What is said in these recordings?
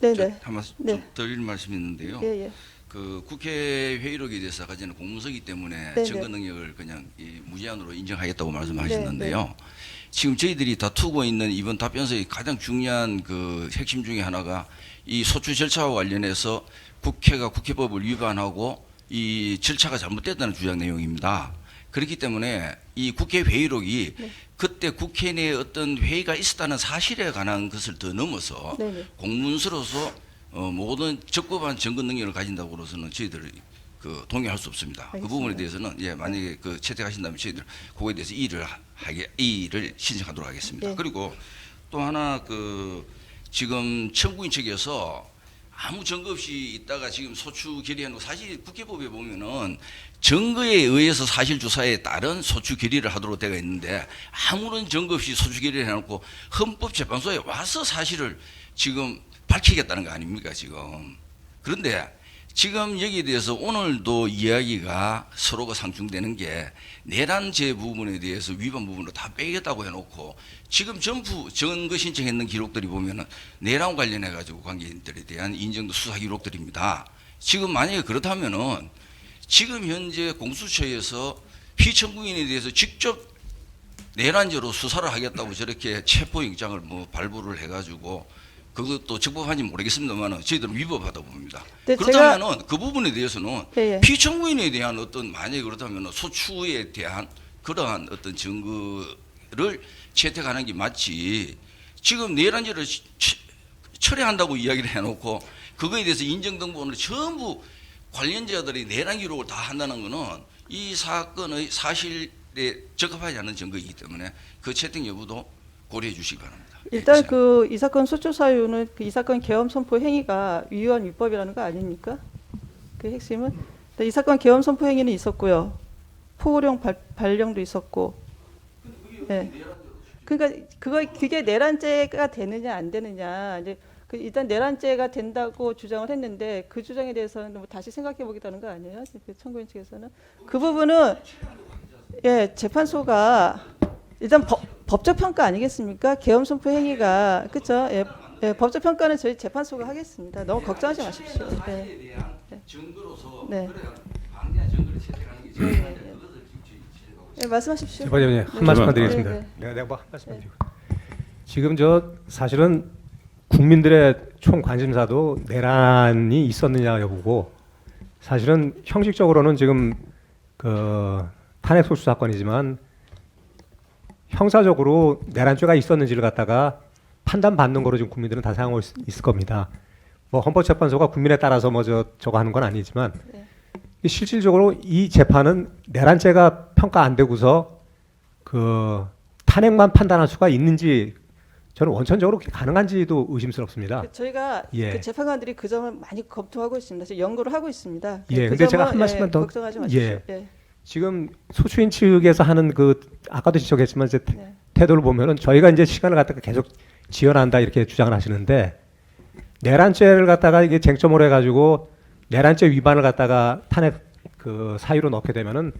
네네. 한 말씀 네. 좀 드릴 말씀이 있는데요. 예, 예. 그 국회 회의록에 대해서 아까 전에 공문서기 때문에 네네. 증거 능력을 그냥 무제한으로 인정하겠다고 네, 말씀하셨는데요. 지금 저희들이 다투고 있는 이번 답변서의 가장 중요한 그 핵심 중에 하나가 이 소추 절차와 관련해서 국회가 국회법을 위반하고 이 절차가 잘못됐다는 주장 내용입니다. 그렇기 때문에 이 국회 회의록이 네. 그때 국회 내에 어떤 회의가 있었다는 사실에 관한 것을 더 넘어서 네네. 공문서로서 모든 적법한 증거 능력을 가진다고로서는 저희들이 그 동의할 수 없습니다. 그 알겠습니다. 부분에 대해서는 예 만약에 그 채택하신다면 저희들 그거에 대해서 이의를 신청하도록 하겠습니다. 네. 그리고 또 하나 그 지금 청구인 측에서 아무 증거 없이 있다가 지금 소추 결의하는 거 사실 국회법에 보면은 증거에 의해서 사실 조사에 따른 소추 결의를 하도록 되어 있는데 아무런 증거 없이 소추 결의를 해놓고 헌법재판소에 와서 사실을 지금 밝히겠다는 거 아닙니까 지금. 그런데 지금 여기에 대해서 오늘도 이야기가 서로가 상충되는 게 내란죄 부분에 대해서 위반 부분으로 다 빼겠다고 해놓고 지금 전부 증거 신청했는 기록들이 보면은 내란 관련해 가지고 관계인들에 대한 인정도 수사 기록들입니다. 지금 만약에 그렇다면은 지금 현재 공수처에서 피청구인에 대해서 직접 내란죄로 수사를 하겠다고 저렇게 체포영장을 뭐 발부를 해가지고 그것도 적법한지 모르겠습니다만 저희들은 위법하다 봅니다. 네, 그렇다면은 그 부분에 대해서는 예, 예. 피청구인에 대한 어떤 만약에 그렇다면 소추에 대한 그러한 어떤 증거를 채택하는 게 맞지 지금 내란죄를 철회한다고 이야기를 해놓고 그거에 대해서 인정등본을 전부 관련자들이 내란 기록을 다 한다는 것은 이 사건의 사실에 적합하지 않은 증거이기 때문에 그 채택 여부도 고려해 주시기 바랍니다. 일단 그 이 사건 소추 사유는 그 이 사건 계엄 선포 행위가 위헌 위법이라는 거 아닙니까? 그 핵심은 이 사건 계엄 선포 행위는 있었고요. 포고령 발령도 있었고. 예. 그러니까 그게 내란죄가 되느냐 안 되느냐 이제 그 일단 내란죄가 된다고 주장을 했는데 그 주장에 대해서는 뭐 다시 생각해 보겠다는 거 아니에요? 그 청구인 측에서는 그 부분은 예 재판소가 일단 법적 평가 아니겠습니까? 계엄 선포 행위가 그렇죠? 예, 예, 법적 평가는 저희 재판소가 하겠습니다. 너무 걱정하지 마십시오. 사실에 대한 증거로서 네. 방대한 증거를 채택하는 게 중요한데 그것을 지금 예, 말씀하십시오. 대표님 한 말씀만 드리겠습니다. 네, 네. 내가 한 말씀만 드리고 지금 저 사실은 국민들의 총 관심사도 내란이 있었느냐 여부고 사실은 형식적으로는 지금 그 탄핵 소추 사건이지만 형사적으로 내란죄가 있었는지를 갖다가 판단받는 거로 지금 국민들은 다 생각하고 있을 겁니다. 뭐 헌법재판소가 국민에 따라서 뭐 저거 하는 건 아니지만 네. 실질적으로 이 재판은 내란죄가 평가 안 되고서 그 탄핵만 판단할 수가 있는지 저는 원천적으로 가능한지도 의심스럽습니다. 저희가 예. 그 재판관들이 그 점을 많이 검토하고 있습니다. 지금 연구를 하고 있습니다. 예, 그 근데 제가 점은, 한 말씀만 더 걱정하지 마십시오. 예. 예. 지금 소추인 측에서 하는 그 아까도 지적했지만 이제 네. 태도를 보면은 저희가 이제 시간을 갖다가 계속 지연한다 이렇게 주장을 하시는데 내란죄를 갖다가 이게 쟁점으로 해가지고 내란죄 위반을 갖다가 탄핵 그 사유로 넣게 되면은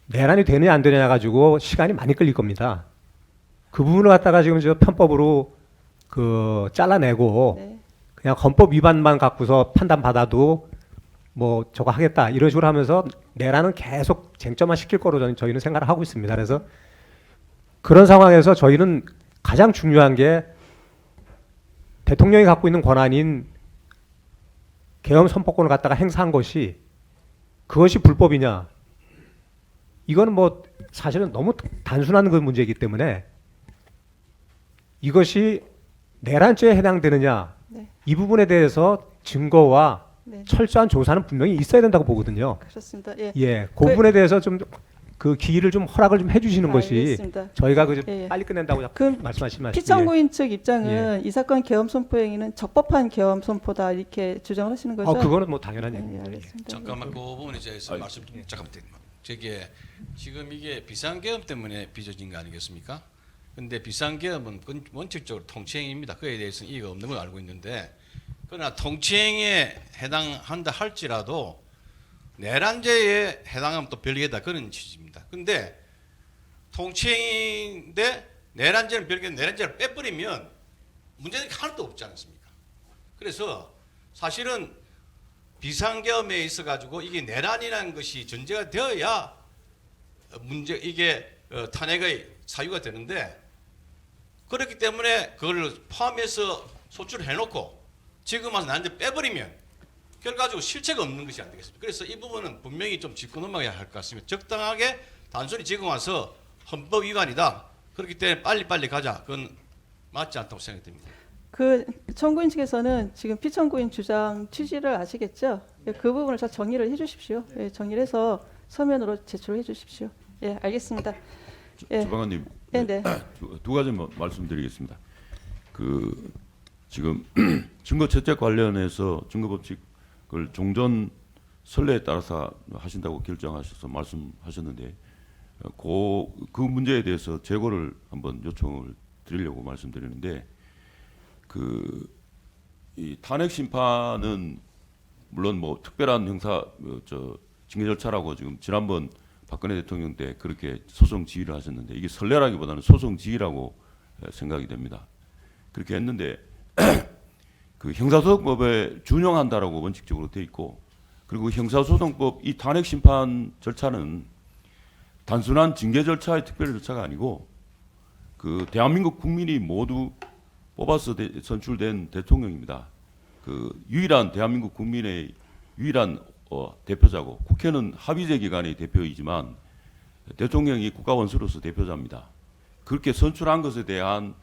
내란이 되느냐 안 되느냐 가지고 시간이 많이 끌릴 겁니다. 그 부분을 갖다가 지금 저 편법으로 그 잘라내고 네. 그냥 헌법 위반만 갖고서 판단 받아도 뭐 저거 하겠다 이런 식으로 하면서 내란은 계속 쟁점화 시킬 거로 저희는 생각을 하고 있습니다. 그래서 그런 상황에서 저희는 가장 중요한 게 대통령이 갖고 있는 권한인 계엄 선포권을 갖다가 행사한 것이 그것이 불법이냐 이거는 뭐 사실은 너무 단순한 그 문제이기 때문에 이것이 내란죄에 해당되느냐 네. 이 부분에 대해서 증거와 네. 철저한 조사는 분명히 있어야 된다고 보거든요. 그렇습니다. 예. 예, 그 부분에 대해서 좀 그 기회를 좀 허락을 좀 해주시는 것이 알겠습니다. 저희가 그 예, 예. 빨리 끝낸다고 자꾸 그럼 말씀하시면 피청구인 측 입장은 이 사건 계엄 선포 행위는 적법한 계엄 선포다 이렇게 주장을 하시는 거죠? 그거는 뭐 당연한 예, 얘기입니다. 알겠습니다. 잠깐만 그 부분에 대해서 말씀 좀 잠깐만 저게 지금 이게 비상계엄 때문에 빚어진 거 아니겠습니까? 근데 비상계엄은 원칙적으로 통치행위입니다. 그에 대해서는 이의가 없는 걸 알고 있는데 그러나 통치행위에 해당한다 할지라도 내란죄에 해당하면 또 별개다 그런 취지입니다. 근데 통치행위인데 내란죄는 별개 내란죄를 빼버리면 문제는 하나도 없지 않습니까? 그래서 사실은 비상계엄에 있어 가지고 이게 내란이라는 것이 전제가 되어야 이게 탄핵의 사유가 되는데, 그렇기 때문에 그걸 포함해서 소출을 해놓고 지금 와서 나한테 빼버리면 결과적으로 실체가 없는 것이 안 되겠습니까? 그래서 이 부분은 분명히 좀 짚고 넘어가야 할 것 같습니다. 적당하게 단순히 지금 와서 헌법 위반이다, 그렇기 때문에 빨리빨리 가자, 그건 맞지 않다고 생각됩니다. 그 청구인 측에서는 지금 피청구인 주장 취지를 아시겠죠? 예, 그 부분을 잘 정리를 해주십시오. 예, 정리를 해서 서면으로 제출해 주십시오. 예, 알겠습니다. 예. 주방관님, 네, 네. 두 가지 말씀드리겠습니다. 그 지금 증거 채택 관련해서 증거법칙을 종전 선례에 따라서 하신다고 결정하셔서 말씀하셨는데, 그 문제에 대해서 재고를 한번 요청을 드리려고 말씀드리는데, 이 탄핵 심판은 물론 뭐 특별한 형사 징계 절차라고 지금 지난번 박근혜 대통령 때 그렇게 소송 지휘를 하셨는데, 이게 선례라기보다는 소송 지휘라고 생각이 됩니다. 그렇게 했는데 그 형사소송법에 준용한다라고 원칙적으로 돼 있고, 그리고 형사소송법 이 탄핵 심판 절차는 단순한 징계 절차의 특별 절차가 아니고, 그 대한민국 국민이 모두 뽑아서 선출된 대통령입니다. 그 유일한 대한민국 국민의 유일한 대표자고, 국회는 합의제 기관의 대표이지만 대통령이 국가원수로서 대표자입니다. 그렇게 선출한 것에 대한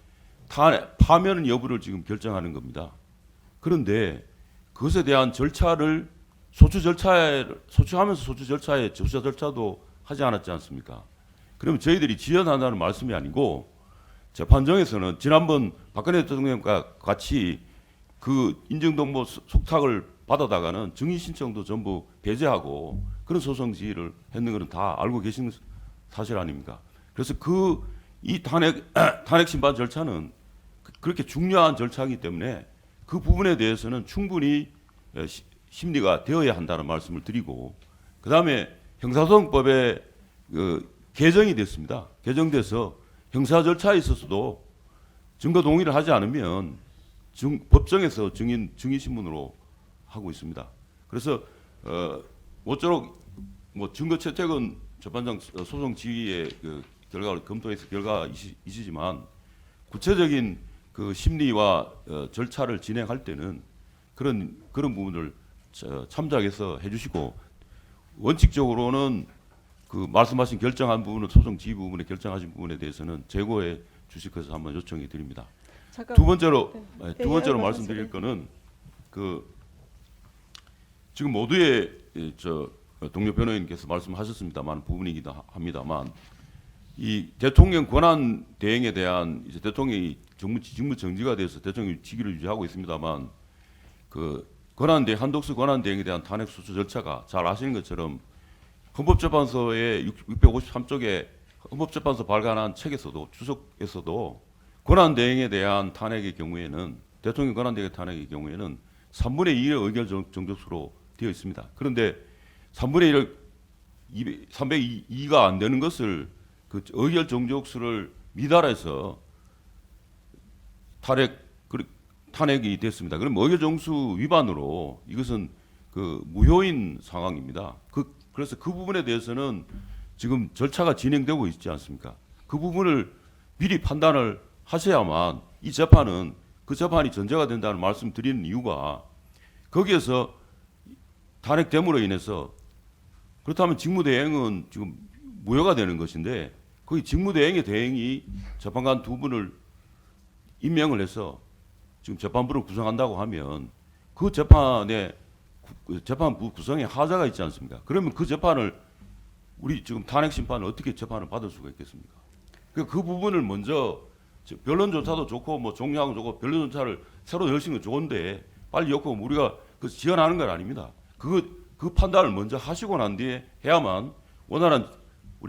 파면 여부를 지금 결정하는 겁니다. 그런데 그것에 대한 절차를 소추하면서 소추 절차에 조사 절차도 하지 않았지 않습니까? 그러면 저희들이 지연한다는 말씀이 아니고, 재판정에서는 지난번 박근혜 대통령과 같이 그 인정동보 속탁을 받아다가는 증인 신청도 전부 배제하고 그런 소송 지휘를 했는 것은 다 알고 계신 사실 아닙니까? 그래서 이 탄핵 심판 절차는 그렇게 중요한 절차이기 때문에 그 부분에 대해서는 충분히 심리가 되어야 한다는 말씀을 드리고, 그 다음에 형사소송법에 개정이 됐습니다. 개정돼서 형사 절차에 있어서도 증거 동의를 하지 않으면 법정에서 증인 신문으로 하고 있습니다. 그래서 모쪼록 뭐 증거 채택은 재판장 소송 지휘의 결과를 검토해서 결과가 있으지만, 구체적인 그 심리와 절차를 진행할 때는 그런 부분을 참작해서 해주시고, 원칙적으로는 그 말씀하신 결정한 부분은 소송 지휘 부분에 결정하신 부분에 대해서는 재고해 주실 것을 한번 요청해 드립니다. 잠깐. 두 번째로 네. 두 번째로 네, 말씀드릴 거는 지금 모두의 동료 변호인께서 말씀하셨습니다만 부분이기도 합니다만, 이 대통령 권한 대행에 대한 이제 대통령이 직무 정지가 돼서 대통령이 직위를 유지하고 있습니다만, 그 한독수 권한 대행에 대한 탄핵 소추 절차가 잘 아시는 것처럼 헌법재판소의 653쪽에 헌법재판소 발간한 책에서도 주석에서도 권한 대행에 대한 탄핵의 경우에는, 대통령 권한 대행의 탄핵의 경우에는 3분의 2의 의결 정족수로 되어 있습니다. 그런데 3분의 1을 302가 안 되는 것을 그 의결 정족수를 미달해서 탄핵이 됐습니다. 그럼 의결 정수 위반으로 이것은 그 무효인 상황입니다. 그래서 그 부분에 대해서는 지금 절차가 진행되고 있지 않습니까? 그 부분을 미리 판단을 하셔야만 이 재판은 그 재판이 전제가 된다는 말씀 드리는 이유가, 거기에서 탄핵됨으로 인해서, 그렇다면 직무대행은 지금 무효가 되는 것인데, 거기 직무대행의 대행이 재판관 두 분을 임명을 해서 지금 재판부를 구성한다고 하면 그 재판부 구성에 하자가 있지 않습니까? 그러면 그 재판을 우리 지금 탄핵 심판을 어떻게 재판을 받을 수가 있겠습니까? 그 부분을 먼저 변론조차도 좋고 뭐 종료하고 좋고 변론조차를 새로 열시는 건 좋은데 빨리 엮고 우리가 그 지연하는 건 아닙니다. 그 판단을 먼저 하시고 난 뒤에 해야만 원활한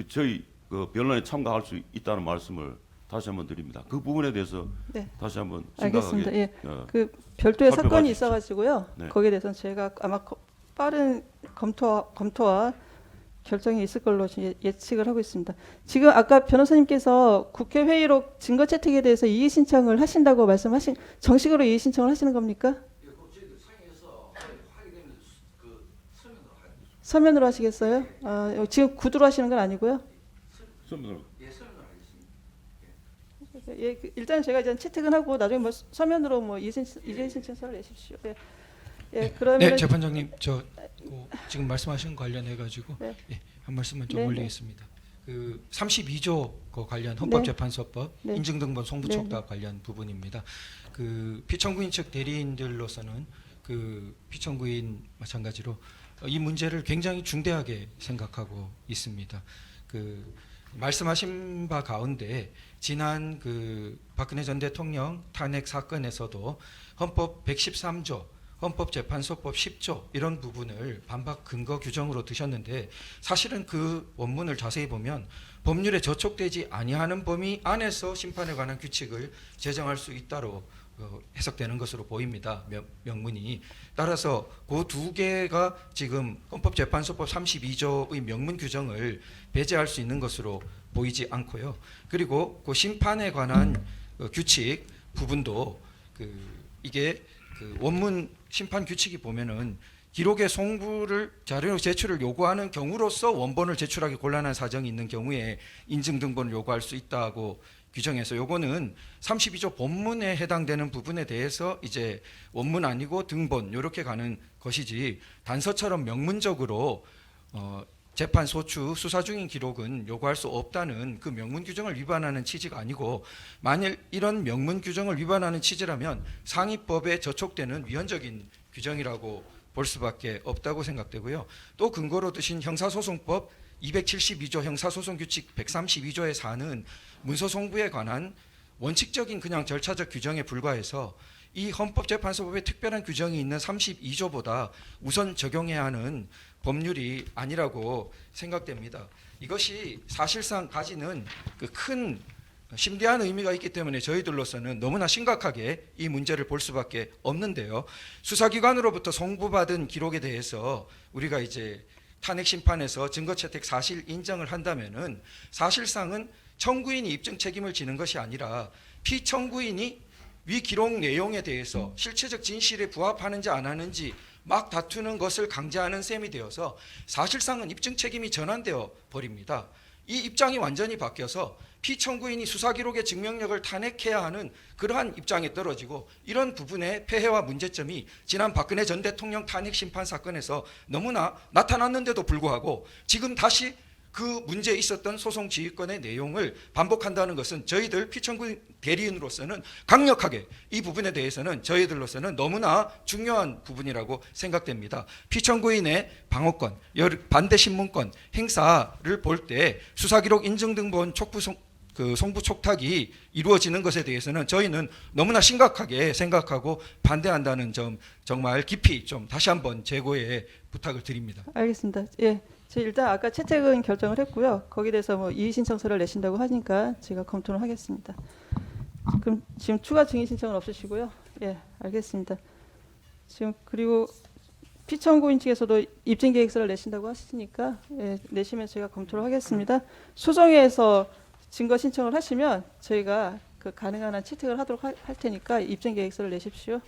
저희 그 변론에 참가할 수 있다는 말씀을 다시 한번 드립니다. 그 부분에 대해서 네. 다시 한번 알겠습니다. 심각하게 예. 그 별도의 살펴봐 사건이 주십시오. 있어가지고요. 네. 거기에 대해서는 제가 아마 빠른 검토와 결정이 있을 걸로 예측을 하고 있습니다. 지금 아까 변호사님께서 국회 회의록 증거 채택에 대해서 이의 신청을 하신다고 정식으로 이의 신청을 하시는 겁니까? 서면으로 하시겠어요? 지금 구두로 하시는 건 아니고요. 예, 일단 제가 이제 채택은 하고 나중에 뭐 서면으로 뭐 이전 신청서를 내십시오. 예, 예, 그러면 네, 재판장님, 지금 말씀하신 관련해 가지고 네. 예, 한 말씀만 좀 네, 올리겠습니다. 그 32조 그 관련 헌법재판소법 네. 인증등본 송부촉탁 네. 관련 부분입니다. 그 피청구인 측 대리인들로서는 그 피청구인 마찬가지로 이 문제를 굉장히 중대하게 생각하고 있습니다. 그 말씀하신 바 가운데 지난 그 박근혜 전 대통령 탄핵 사건에서도 헌법 113조, 헌법재판소법 10조 이런 부분을 반박 근거 규정으로 드셨는데 사실은 그 원문을 자세히 보면 법률에 저촉되지 아니하는 범위 안에서 심판에 관한 규칙을 제정할 수 있다로 해석되는 것으로 보입니다. 명문이. 따라서 그 두 개가 지금 헌법재판소법 32조의 명문 규정을 배제할 수 있는 것으로 보이지 않고요. 그리고 그 심판에 관한 규칙 부분도 이게 그 원문 심판 규칙이 보면은 기록의 송부를 자료 제출을 요구하는 경우로서 원본을 제출하기 곤란한 사정이 있는 경우에 인증 등본을 요구할 수 있다고 규정해서 요거는 32조 본문에 해당되는 부분에 대해서 이제 원문 아니고 등본 요렇게 가는 것이지 단서처럼 명문적으로 재판 소추 수사 중인 기록은 요구할 수 없다는 그 명문 규정을 위반하는 취지가 아니고 만일 이런 명문 규정을 위반하는 취지라면 상위법에 저촉되는 위헌적인 규정이라고 볼 수밖에 없다고 생각되고요. 또 근거로 드신 형사소송법 272조 형사소송규칙 132조에 사는 문서송부에 관한 원칙적인 그냥 절차적 규정에 불과해서 이 헌법재판소법에 특별한 규정이 있는 32조보다 우선 적용해야 하는 법률이 아니라고 생각됩니다. 이것이 사실상 가지는 그 큰 심대한 의미가 있기 때문에 저희들로서는 너무나 심각하게 이 문제를 볼 수밖에 없는데요. 수사기관으로부터 송부받은 기록에 대해서 우리가 이제 탄핵 심판에서 증거 채택 사실 인정을 한다면은 사실상은 청구인이 입증 책임을 지는 것이 아니라 피청구인이 위 기록 내용에 대해서 실체적 진실에 부합하는지 안 하는지 막 다투는 것을 강제하는 셈이 되어서 사실상은 입증 책임이 전환되어 버립니다. 이 입장이 완전히 바뀌어서 피청구인이 수사기록의 증명력을 탄핵해야 하는 그러한 입장에 떨어지고 이런 부분의 폐해와 문제점이 지난 박근혜 전 대통령 탄핵 심판 사건에서 너무나 나타났는데도 불구하고 지금 다시 그 문제에 있었던 소송 지휘권의 내용을 반복한다는 것은 저희들 피청구인 대리인으로서는 강력하게 이 부분에 대해서는 저희들로서는 너무나 중요한 부분이라고 생각됩니다. 피청구인의 방어권, 반대 신문권 행사를 볼 때 수사기록 인증등본 송부 촉탁이 이루어지는 것에 대해서는 저희는 너무나 심각하게 생각하고 반대한다는 점 정말 깊이 좀 다시 한번 재고의 부탁을 드립니다. 알겠습니다. 예, 제가 일단 아까 채택은 결정을 했고요. 거기에 대해서 뭐 이의 신청서를 내신다고 하니까 제가 검토를 하겠습니다. 그럼 지금 추가 증인 신청은 없으시고요. 예, 알겠습니다. 지금 그리고 피청구인 측에서도 입증 계획서를 내신다고 하시니까 예, 내시면 제가 검토를 하겠습니다. 소정위에서 증거 신청을 하시면 저희가 그 가능한 한 채택을 하도록 할 테니까 입증 계획서를 내십시오.